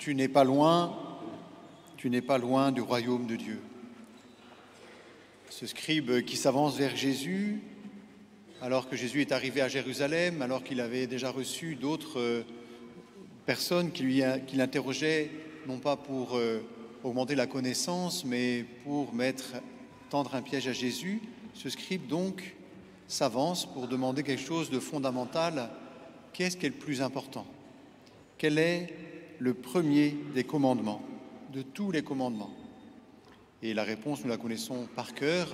tu n'es pas loin du royaume de Dieu. Ce scribe qui s'avance vers Jésus, alors que Jésus est arrivé à Jérusalem, alors qu'il avait déjà reçu d'autres personnes qui l'interrogeaient, non pas pour augmenter la connaissance, mais pour tendre un piège à Jésus. Ce scribe donc s'avance pour demander quelque chose de fondamental. Qu'est-ce qui est le plus important? Quel est le premier des commandements, de tous les commandements? Et la réponse, nous la connaissons par cœur,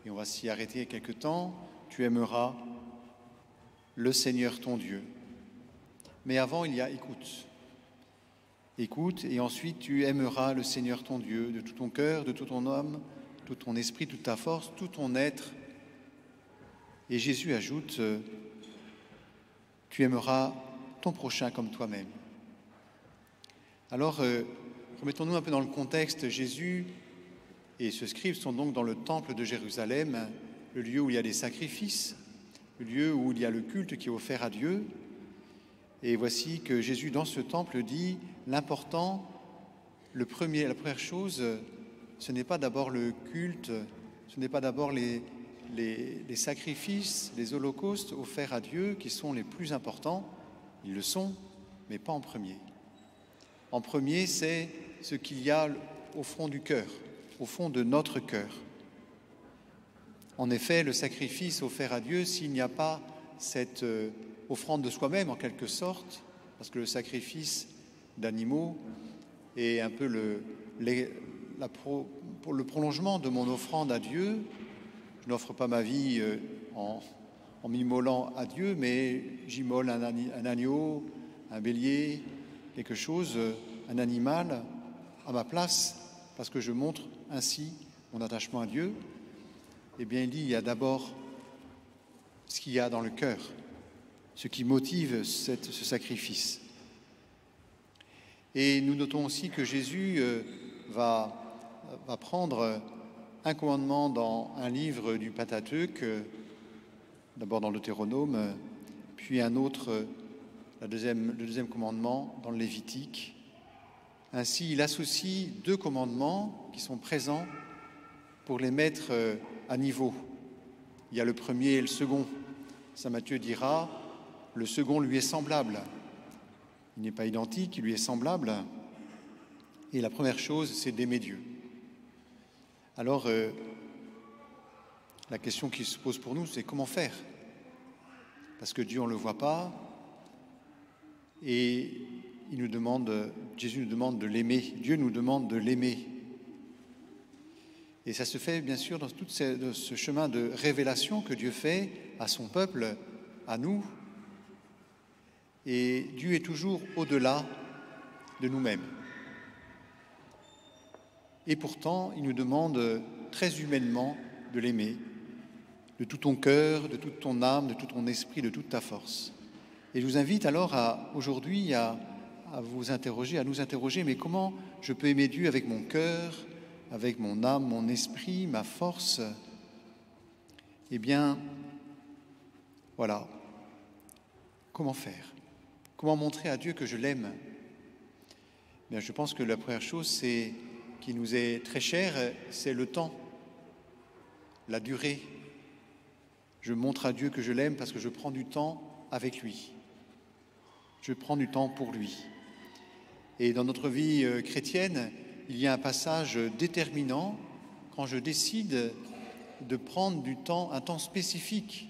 et on va s'y arrêter quelque temps. Tu aimeras le Seigneur ton Dieu. Mais avant, il y a écoute. Écoute, et ensuite tu aimeras le Seigneur ton Dieu de tout ton cœur, de tout ton âme, tout ton esprit, toute ta force, tout ton être. Et Jésus ajoute, tu aimeras ton prochain comme toi-même. Alors, remettons-nous un peu dans le contexte. Jésus et ce scribe sont donc dans le temple de Jérusalem, le lieu où il y a les sacrifices, le lieu où il y a le culte qui est offert à Dieu. Et voici que Jésus, dans ce temple, dit l'important, la première chose, ce n'est pas d'abord le culte, ce n'est pas d'abord les sacrifices, les holocaustes offerts à Dieu qui sont les plus importants. Ils le sont, mais pas en premier. En premier, c'est ce qu'il y a au fond du cœur, au fond de notre cœur. En effet, le sacrifice offert à Dieu, s'il n'y a pas cette offrande de soi-même en quelque sorte, parce que le sacrifice d'animaux est un peu le prolongement de mon offrande à Dieu. Je n'offre pas ma vie en m'immolant à Dieu, mais j'immole un agneau, un bélier, quelque chose, un animal à ma place, parce que je montre ainsi mon attachement à Dieu. Eh bien, il dit, il y a d'abord ce qu'il y a dans le cœur, ce qui motive ce sacrifice. Et nous notons aussi que Jésus va prendre un commandement dans un livre du Pentateuque, d'abord dans le Deutéronome, puis un autre, le deuxième commandement dans le Lévitique. Ainsi, il associe deux commandements qui sont présents pour les mettre à niveau. Il y a le premier et le second. Saint Matthieu dira, le second lui est semblable. Il n'est pas identique, il lui est semblable. Et la première chose, c'est d'aimer Dieu. Alors, la question qui se pose pour nous, c'est comment faire? Parce que Dieu, on ne le voit pas. Et Jésus nous demande de l'aimer. Dieu nous demande de l'aimer. Et ça se fait, bien sûr, dans tout ce chemin de révélation que Dieu fait à son peuple, à nous. Et Dieu est toujours au-delà de nous-mêmes. Et pourtant, il nous demande très humainement de l'aimer, de tout ton cœur, de toute ton âme, de tout ton esprit, de toute ta force. Et je vous invite alors aujourd'hui à vous interroger, à nous interroger, mais comment je peux aimer Dieu avec mon cœur, avec mon âme, mon esprit, ma force? Eh bien, voilà. Comment faire? Comment montrer à Dieu que je l'aime? Bien, je pense que la première chose, qui nous est très chère, c'est le temps, la durée. Je montre à Dieu que je l'aime parce que je prends du temps avec lui. Je prends du temps pour lui. Et dans notre vie chrétienne, il y a un passage déterminant quand je décide de prendre un temps spécifique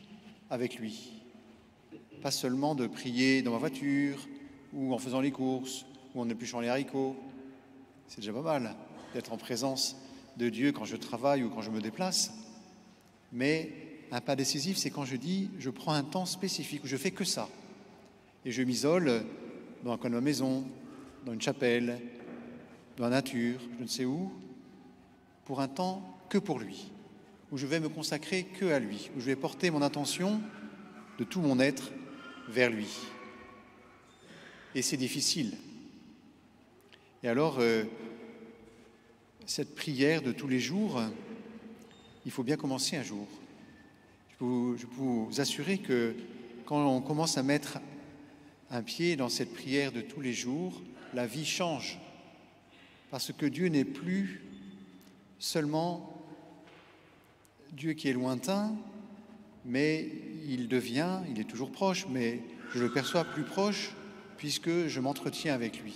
avec lui. Pas seulement de prier dans ma voiture, ou en faisant les courses, ou en épluchant les haricots. C'est déjà pas mal d'être en présence de Dieu quand je travaille ou quand je me déplace. Mais un pas décisif, c'est quand je dis, je prends un temps spécifique, où je fais que ça. Et je m'isole dans un coin de ma maison, dans une chapelle, dans la nature, je ne sais où, pour un temps que pour lui, où je vais me consacrer que à lui, où je vais porter mon attention de tout mon être vers lui. Et c'est difficile. Et alors, cette prière de tous les jours, il faut bien commencer un jour. Je peux vous assurer que quand on commence à mettre un pied dans cette prière de tous les jours, la vie change. Parce que Dieu n'est plus seulement Dieu qui est lointain, mais il est toujours proche, mais je le perçois plus proche puisque je m'entretiens avec lui.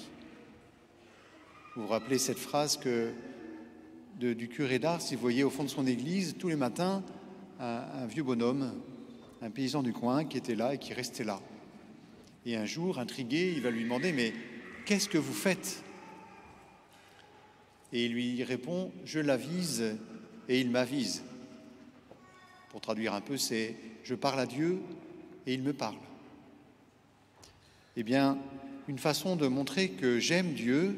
Vous vous rappelez cette phrase du curé d'Ars, il voyait au fond de son église, tous les matins, un vieux bonhomme, un paysan du coin qui était là et qui restait là. Et un jour, intrigué, il va lui demander « Mais qu'est-ce que vous faites ?» Et il lui répond « Je l'avise et il m'avise. » Pour traduire un peu, c'est « Je parle à Dieu et il me parle. » Eh bien, une façon de montrer que j'aime Dieu,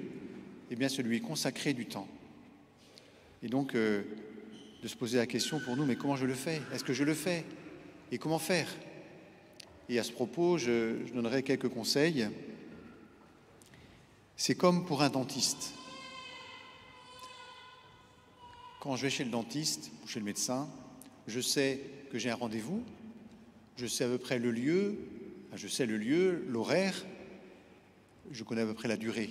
eh bien, c'est de lui consacrer du temps. Et donc, de se poser la question pour nous, mais comment je le fais? Est-ce que je le fais? Et comment faire? Et à ce propos, je donnerai quelques conseils. C'est comme pour un dentiste. Quand je vais chez le dentiste ou chez le médecin, je sais que j'ai un rendez-vous, je sais à peu près le lieu, l'horaire, je connais à peu près la durée.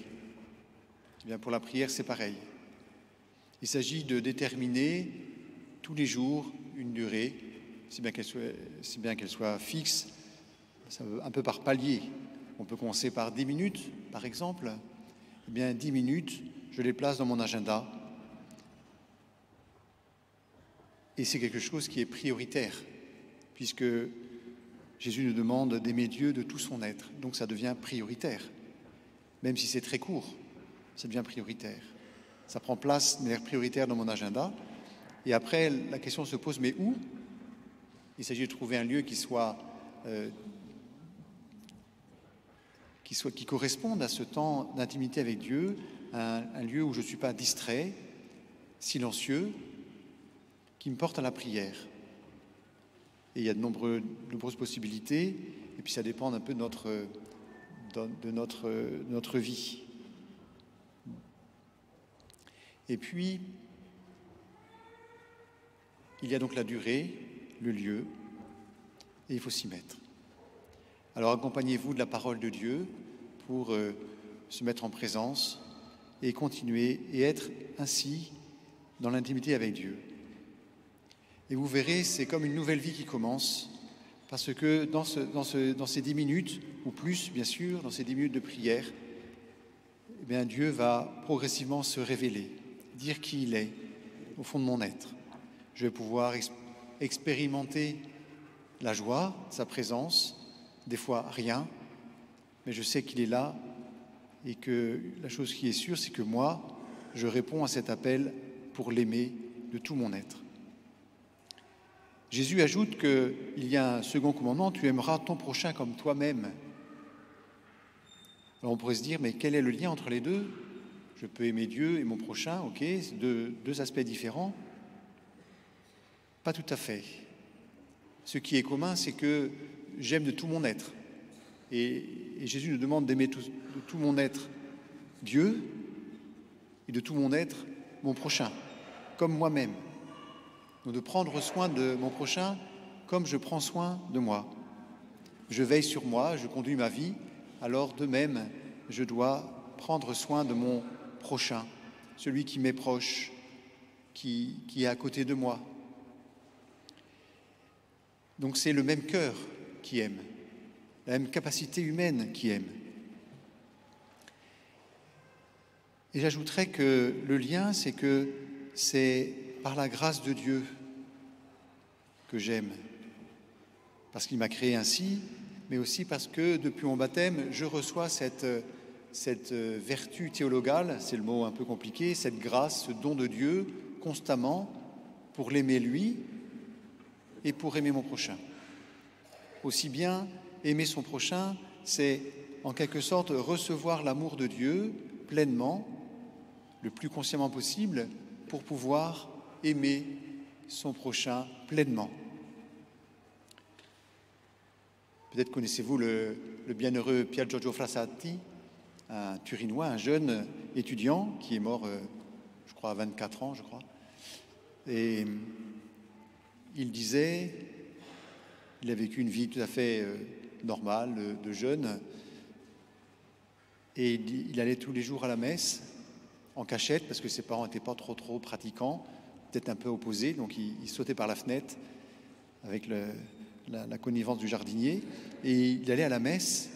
Eh bien, pour la prière, c'est pareil. Il s'agit de déterminer tous les jours une durée, si bien qu'elle soit fixe, un peu par palier. On peut commencer par 10 minutes, par exemple. Eh bien, 10 minutes, je les place dans mon agenda. Et c'est quelque chose qui est prioritaire, puisque Jésus nous demande d'aimer Dieu de tout son être. Donc ça devient prioritaire. Même si c'est très court, ça devient prioritaire. Ça prend place de manière prioritaire dans mon agenda. Et après, la question se pose, mais où? Il s'agit de trouver un lieu qui corresponde à ce temps d'intimité avec Dieu, un lieu où je ne suis pas distrait, silencieux, qui me porte à la prière. Et il y a de nombreuses possibilités, et puis ça dépend un peu de notre vie. Et puis, il y a donc la durée, le lieu, et il faut s'y mettre. Alors accompagnez-vous de la parole de Dieu pour se mettre en présence et continuer et être ainsi dans l'intimité avec Dieu. Et vous verrez, c'est comme une nouvelle vie qui commence, parce que dans ces 10 minutes, ou plus bien sûr, dans ces 10 minutes de prière, eh bien, Dieu va progressivement se révéler, dire qui il est au fond de mon être. Je vais pouvoir expérimenter la joie, sa présence, des fois rien, mais je sais qu'il est là et que la chose qui est sûre, c'est que moi, je réponds à cet appel pour l'aimer de tout mon être. Jésus ajoute qu'il y a un second commandement, tu aimeras ton prochain comme toi-même. Alors on pourrait se dire, mais quel est le lien entre les deux? Je peux aimer Dieu et mon prochain, ok, c'est deux aspects différents. Pas tout à fait. Ce qui est commun, c'est que j'aime de tout mon être. Et Jésus nous demande d'aimer de tout mon être Dieu et de tout mon être mon prochain, comme moi-même. Donc de prendre soin de mon prochain comme je prends soin de moi. Je veille sur moi, je conduis ma vie, alors de même, je dois prendre soin de mon prochain, celui qui m'est proche, qui est à côté de moi. Donc c'est le même cœur qui aime, la même capacité humaine qui aime. Et j'ajouterais que le lien, c'est que c'est par la grâce de Dieu que j'aime, parce qu'il m'a créé ainsi, mais aussi parce que depuis mon baptême, je reçois cette vertu théologale, c'est le mot un peu compliqué, cette grâce, ce don de Dieu, constamment, pour l'aimer lui et pour aimer mon prochain. Aussi bien aimer son prochain, c'est en quelque sorte recevoir l'amour de Dieu pleinement, le plus consciemment possible, pour pouvoir aimer son prochain pleinement. Peut-être connaissez-vous le bienheureux Pier Giorgio Frassati, un Turinois, un jeune étudiant qui est mort, je crois, à 24 ans, je crois. Et il disait, il a vécu une vie tout à fait normale, de jeune, Et il allait tous les jours à la messe, en cachette, parce que ses parents n'étaient pas trop pratiquants, peut-être un peu opposés, donc il sautait par la fenêtre avec la connivence du jardinier, et il allait à la messe,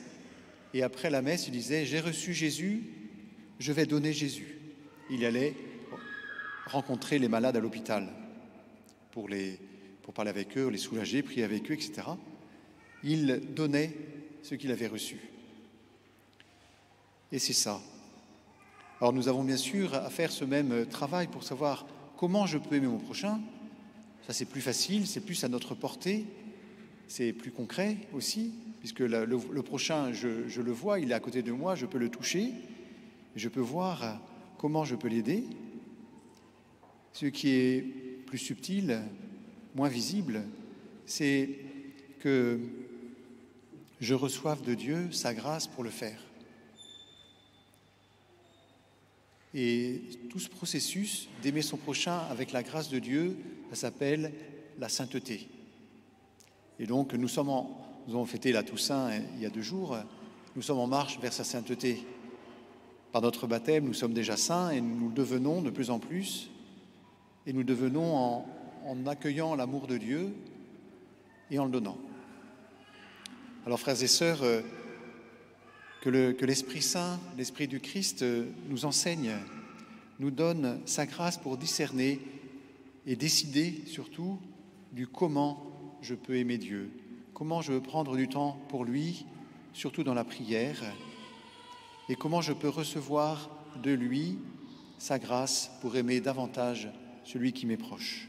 et après la messe, il disait « J'ai reçu Jésus, je vais donner Jésus ». Il allait rencontrer les malades à l'hôpital pour parler avec eux, les soulager, prier avec eux, etc. Il donnait ce qu'il avait reçu. Et c'est ça. Alors nous avons bien sûr à faire ce même travail pour savoir comment je peux aimer mon prochain. Ça c'est plus facile, c'est plus à notre portée, c'est plus concret aussi, puisque le prochain, je le vois, il est à côté de moi, je peux le toucher, je peux voir comment je peux l'aider. Ce qui est plus subtil, moins visible, c'est que je reçoive de Dieu sa grâce pour le faire. Et tout ce processus d'aimer son prochain avec la grâce de Dieu, ça s'appelle la sainteté. Et donc nous avons fêté la Toussaint il y a 2 jours, nous sommes en marche vers sa sainteté. Par notre baptême, nous sommes déjà saints et nous le devenons de plus en plus. Et nous devenons en accueillant l'amour de Dieu et en le donnant. Alors frères et sœurs, que l'Esprit Saint, l'Esprit du Christ nous enseigne, nous donne sa grâce pour discerner et décider surtout du comment je peux aimer Dieu, comment je veux prendre du temps pour lui, surtout dans la prière, et comment je peux recevoir de lui sa grâce pour aimer davantage celui qui m'est proche.